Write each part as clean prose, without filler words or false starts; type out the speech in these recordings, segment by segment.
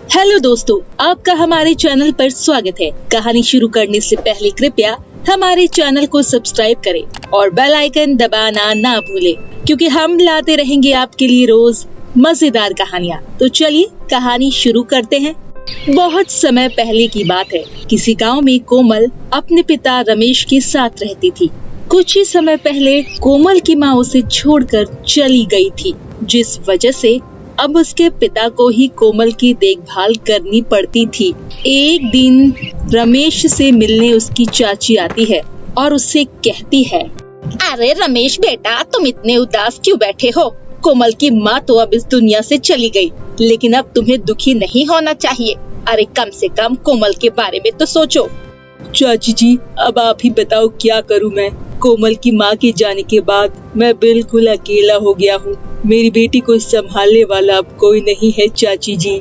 Hello दोस्तों, आपका हमारे चैनल पर स्वागत है। कहानी शुरू करने से पहले कृपया हमारे चैनल को सब्सक्राइब करें और बेल आइकन दबाना ना भूलें, क्योंकि हम लाते रहेंगे आपके लिए रोज मजेदार कहानियाँ। तो चलिए कहानी शुरू करते हैं। बहुत समय पहले की बात है। किसी गांव में कोमल अपने पिता रमेश के साथ रहती थी। कुछ ही समय पहले कोमल की माँ उसे छोड़कर चली गई थी, जिस वजह से अब उसके पिता को ही कोमल की देखभाल करनी पड़ती थी। एक दिन रमेश से मिलने उसकी चाची आती है और उससे कहती है, अरे रमेश बेटा, तुम इतने उदास क्यों बैठे हो? कोमल की माँ तो अब इस दुनिया से चली गई, लेकिन अब तुम्हें दुखी नहीं होना चाहिए। अरे कम से कम कोमल के बारे में तो सोचो। चाची जी, अब आप ही बताओ क्या करूं मैं? कोमल की माँ के जाने के बाद मैं बिल्कुल अकेला हो गया हूँ। मेरी बेटी को संभालने वाला अब कोई नहीं है चाची जी।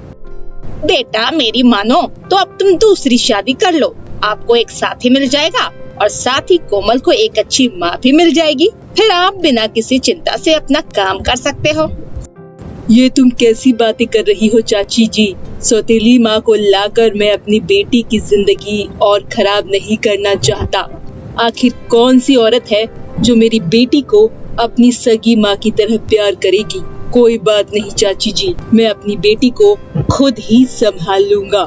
बेटा मेरी मानो तो अब तुम दूसरी शादी कर लो। आपको एक साथी मिल जाएगा और साथ ही कोमल को एक अच्छी माँ भी मिल जाएगी। फिर आप बिना किसी चिंता से अपना काम कर सकते हो। ये तुम कैसी बातें कर रही हो चाची जी? सौतेली माँ को लाकर मैं अपनी बेटी की जिंदगी और खराब नहीं करना चाहता। आखिर कौन सी औरत है जो मेरी बेटी को अपनी सगी माँ की तरह प्यार करेगी? कोई बात नहीं चाची जी, मैं अपनी बेटी को खुद ही संभाल लूंगा।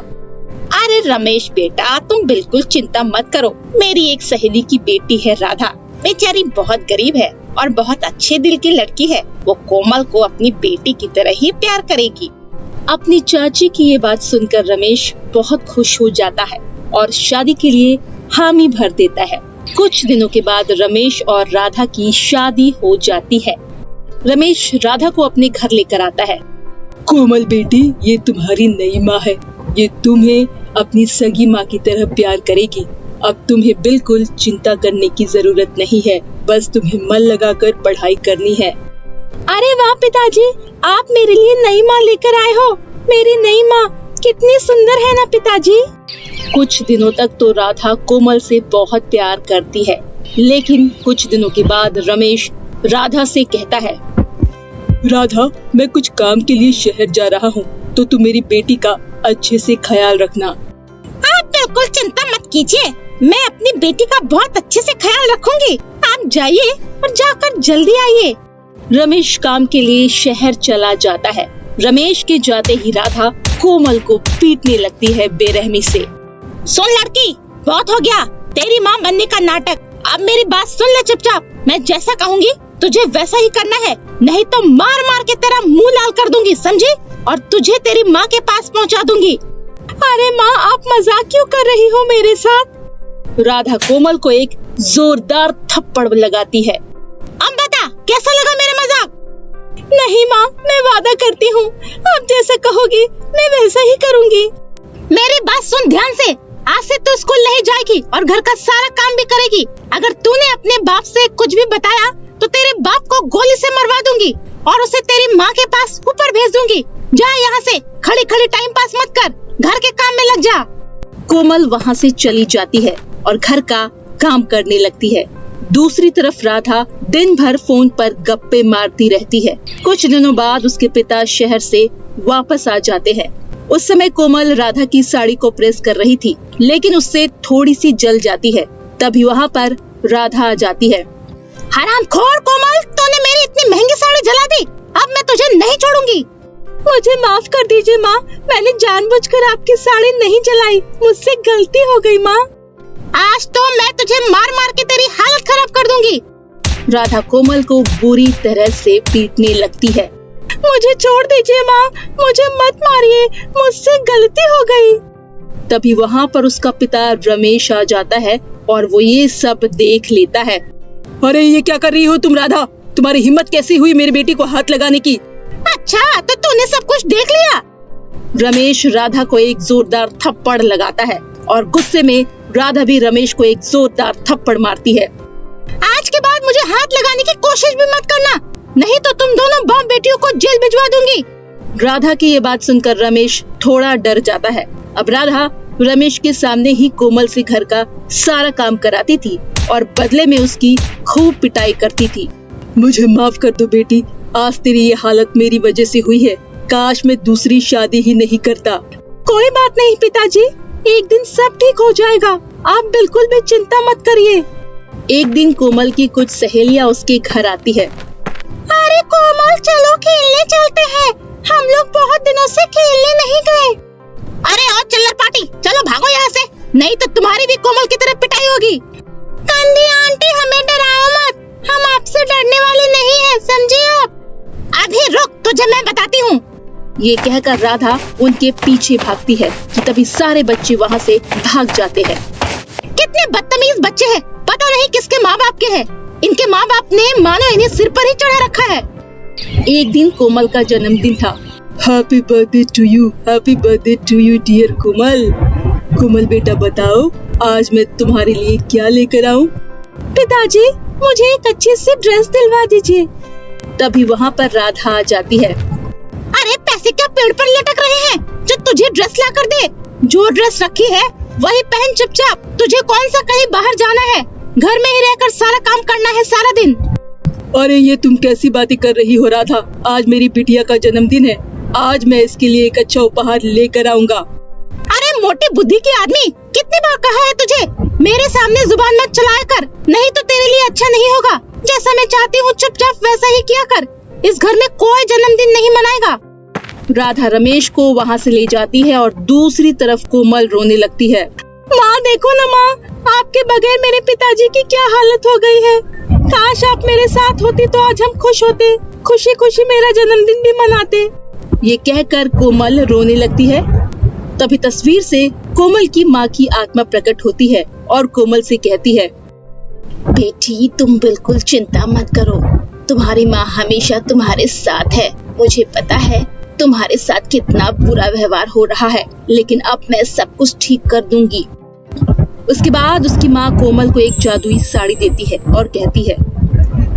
अरे रमेश बेटा, तुम बिल्कुल चिंता मत करो। मेरी एक सहेली की बेटी है राधा। बेचारी बहुत गरीब है और बहुत अच्छे दिल की लड़की है। वो कोमल को अपनी बेटी की तरह ही प्यार करेगी। अपनी चाची की ये बात सुनकर रमेश बहुत खुश हो जाता है और शादी के लिए हामी भर देता है। कुछ दिनों के बाद रमेश और राधा की शादी हो जाती है। रमेश राधा को अपने घर लेकर आता है। कोमल बेटी, ये तुम्हारी नई माँ है। ये तुम्हें अपनी सगी माँ की तरह प्यार करेगी। अब तुम्हें बिल्कुल चिंता करने की जरूरत नहीं है। बस तुम्हें मन लगाकर पढ़ाई करनी है। अरे वाह पिताजी, आप मेरे लिए नई माँ लेकर आए हो। मेरी नई माँ कितनी सुंदर है ना पिताजी। कुछ दिनों तक तो राधा कोमल से बहुत प्यार करती है, लेकिन कुछ दिनों के बाद रमेश राधा से कहता है, राधा, मैं कुछ काम के लिए शहर जा रहा हूँ, तो तुम मेरी बेटी का अच्छे से ख्याल रखना। आप बिल्कुल चिंता मत कीजिए, मैं अपनी बेटी का बहुत अच्छे से ख्याल रखूंगी। आप जाइए और जाकर जल्दी आइए। रमेश काम के लिए शहर चला जाता है। रमेश के जाते ही राधा कोमल को पीटने लगती है बेरहमी से। सुन लड़की, बहुत हो गया तेरी माँ बनने का नाटक। अब मेरी बात सुन ले चुपचाप। मैं जैसा कहूँगी तुझे वैसा ही करना है, नहीं तो मार मार के तेरा मुंह लाल कर दूंगी, समझी? और तुझे तेरी माँ के पास पहुँचा दूंगी। अरे माँ, आप मजाक क्यों कर रही हो मेरे साथ? राधा कोमल को एक जोरदार थप्पड़ लगाती है। अब बता, कैसा लगा मेरा मजाक? नहीं माँ, मैं वादा करती हूँ, आप जैसा कहोगी मैं वैसा ही करूँगी। मेरी बात सुन ध्यान से। आज से तू स्कूल नहीं जाएगी और घर का सारा काम भी करेगी। अगर तूने अपने बाप से कुछ भी बताया तो तेरे बाप को गोली से मरवा दूंगी और उसे तेरी माँ के पास ऊपर भेज दूंगी। जा यहाँ से, खड़ी खड़ी टाइम पास मत कर, घर के काम में लग जा। कोमल वहाँ से चली जाती है और घर का काम करने लगती है। दूसरी तरफ राधा दिन भर फोन पर गप्पे मारती रहती है। कुछ दिनों बाद उसके पिता शहर से वापस आ जाते हैं। उस समय कोमल राधा की साड़ी को प्रेस कर रही थी, लेकिन उससे थोड़ी सी जल जाती है। तभी वहाँ पर राधा आ जाती है। हरामखोर कोमल, तूने मेरी इतनी महंगी साड़ी जला दी। अब मैं तुझे नहीं छोड़ूंगी। मुझे माफ कर दीजिए माँ, मैंने जानबूझकर आपकी साड़ी नहीं जलाई। मुझसे गलती हो गई माँ। आज तो मैं तुझे मार मार के तेरी हालत खराब कर दूंगी। राधा कोमल को बुरी तरह से पीटने लगती है। मुझे छोड़ दीजिए माँ, मुझे मत मारिए, मुझसे गलती हो गई। तभी वहाँ पर उसका पिता रमेश आ जाता है और वो ये सब देख लेता है। अरे ये क्या कर रही हो तुम राधा? तुम्हारी हिम्मत कैसी हुई मेरी बेटी को हाथ लगाने की? अच्छा, तो तूने सब कुछ देख लिया? रमेश राधा को एक जोरदार थप्पड़ लगाता है और गुस्से में राधा भी रमेश को एक जोरदार थप्पड़ मारती है। आज के बाद मुझे हाथ लगाने की कोशिश भी मत करना, नहीं तो तुम दोनों बाप बेटियों को जेल भिजवा दूंगी। राधा की ये बात सुनकर रमेश थोड़ा डर जाता है। अब राधा रमेश के सामने ही कोमल से घर का सारा काम कराती थी और बदले में उसकी खूब पिटाई करती थी। मुझे माफ कर दो बेटी, आज तेरी ये हालत मेरी वजह से हुई है। काश मैं दूसरी शादी ही नहीं करता। कोई बात नहीं पिताजी, एक दिन सब ठीक हो जाएगा, आप बिल्कुल भी चिंता मत करिए। एक दिन कोमल की कुछ सहेलियां उसके घर आती है। अरे कोमल, चलो खेलने चलते हैं, हम लोग बहुत दिनों से खेलने नहीं गए। अरे और चिल्लर पार्टी, चलो भागो यहाँ से, नहीं तो तुम्हारी भी कोमल की तरह पिटाई होगी। कंदी आंटी, हमें डराओ मत, हम आपसे डरने वाले नहीं हैं, समझे आप। अभी रुक, तुझे मैं बताती हूँ। ये कहकर राधा उनके पीछे भागती है कि तभी सारे बच्चे वहाँ से भाग जाते हैं। कितने बदतमीज बच्चे हैं, पता नहीं किसके माँ बाप के हैं। इनके माँ बाप ने मानो इन्हें सिर पर ही चढ़ा रखा है। एक दिन कोमल का जन्मदिन था। Happy birthday to you, happy birthday to you dear Komal. Komal बेटा बताओ, आज मैं तुम्हारे लिए क्या लेकर आऊं? पिताजी, मुझे एक अच्छी सी ड्रेस दिलवा दीजिए। तभी वहाँ पर राधा आ जाती है। अरे पैसे क्या पेड़ पर लटक रहे हैं, जो तुझे ड्रेस ला कर दे। जो ड्रेस रखी है वही पहन चुपचाप। तुझे कौन सा कहीं बाहर जाना है, घर में ही रहकर सारा काम करना है सारा दिन। अरे ये तुम कैसी बातें कर रही हो राधा, आज मेरी बिटिया का जन्मदिन है, आज मैं इसके लिए एक अच्छा उपहार लेकर आऊंगा। अरे मोटी बुद्धि के आदमी, कितनी बार कहा है तुझे, मेरे सामने जुबान मत चलाया कर, नहीं तो तेरे लिए अच्छा नहीं होगा। जैसा मैं चाहती हूँ चुपचाप वैसा ही किया कर, इस घर में कोई जन्मदिन नहीं मनाएगा। राधा रमेश को वहाँ से ले जाती है और दूसरी तरफ कोमल रोने लगती है। माँ देखो ना माँ, आपके बगैर मेरे पिताजी की क्या हालत हो गई है। काश आप मेरे साथ होती तो आज हम खुश होते, खुशी खुशी मेरा जन्मदिन भी मनाते। ये कहकर कोमल रोने लगती है। तभी तस्वीर से कोमल की माँ की आत्मा प्रकट होती है और कोमल से कहती है, बेटी तुम बिल्कुल चिंता मत करो, तुम्हारी माँ हमेशा तुम्हारे साथ है। मुझे पता है तुम्हारे साथ कितना बुरा व्यवहार हो रहा है, लेकिन अब मैं सब कुछ ठीक कर दूंगी। उसके बाद उसकी माँ कोमल को एक जादुई साड़ी देती है और कहती है,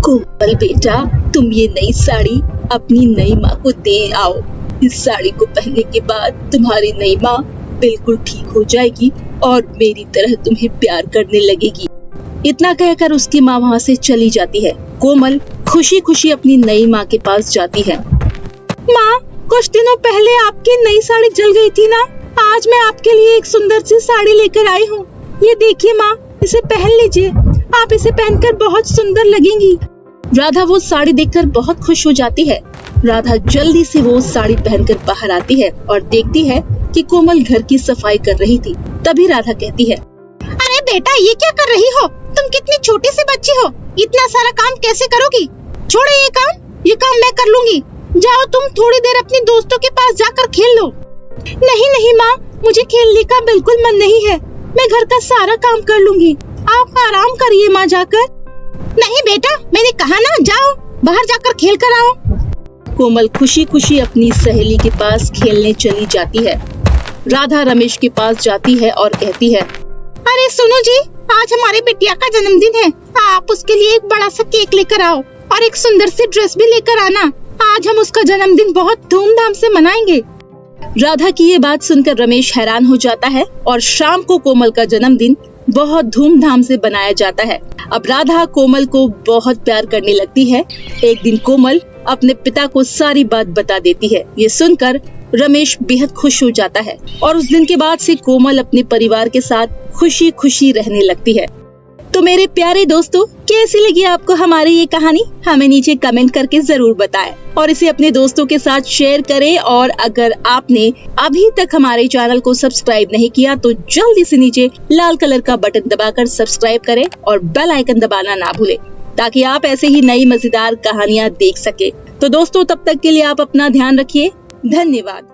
कोमल बेटा, तुम ये नई साड़ी अपनी नई माँ को दे आओ। इस साड़ी को पहनने के बाद तुम्हारी नई माँ बिल्कुल ठीक हो जाएगी और मेरी तरह तुम्हें प्यार करने लगेगी। इतना कहकर उसकी माँ वहाँ से चली जाती है। कोमल खुशी खुशी अपनी नई माँ के पास जाती है। माँ, कुछ दिनों पहले आपकी नई साड़ी जल गई थी ना, आज मैं आपके लिए एक सुंदर सी साड़ी लेकर आई हूँ। ये देखिए माँ, इसे पहन लीजिए, आप इसे पहनकर बहुत सुंदर लगेंगी। राधा वो साड़ी देखकर बहुत खुश हो जाती है। राधा जल्दी से वो साड़ी पहनकर बाहर आती है और देखती है कि कोमल घर की सफाई कर रही थी। तभी राधा कहती है, अरे बेटा, ये क्या कर रही हो, तुम कितनी छोटी सी बच्ची हो, इतना सारा काम कैसे करोगी। छोड़ो ये काम मैं कर लूंगी। जाओ तुम थोड़ी देर अपने दोस्तों के पास जाकर खेल लो। नहीं माँ, मुझे खेलने का बिल्कुल मन नहीं है, मैं घर का सारा काम कर लूंगी, आप आराम करिए माँ जाकर। नहीं बेटा, मैंने कहा ना, जाओ बाहर जाकर खेल कर आओ। कोमल खुशी खुशी अपनी सहेली के पास खेलने चली जाती है। राधा रमेश के पास जाती है और कहती है, अरे सुनो जी, आज हमारे बिटिया का जन्मदिन है, आप उसके लिए एक बड़ा सा केक लेकर आओ और एक सुंदर सी ड्रेस भी लेकर आना। आज हम उसका जन्मदिन बहुत धूमधाम से मनाएंगे। राधा की ये बात सुनकर रमेश हैरान हो जाता है और शाम को कोमल का जन्मदिन बहुत धूमधाम से बनाया जाता है। अब राधा कोमल को बहुत प्यार करने लगती है। एक दिन कोमल अपने पिता को सारी बात बता देती है। ये सुनकर रमेश बेहद खुश हो जाता है और उस दिन के बाद से कोमल अपने परिवार के साथ खुशी खुशी रहने लगती है। तो मेरे प्यारे दोस्तों, कैसी लगी आपको हमारी ये कहानी, हमें नीचे कमेंट करके जरूर बताएं और इसे अपने दोस्तों के साथ शेयर करें। और अगर आपने अभी तक हमारे चैनल को सब्सक्राइब नहीं किया तो जल्दी से नीचे लाल कलर का बटन दबाकर सब्सक्राइब करें और बेल आइकन दबाना ना भूलें, ताकि आप ऐसे ही नई मजेदार कहानियाँ देख सके। तो दोस्तों, तब तक के लिए आप अपना ध्यान रखिए। धन्यवाद।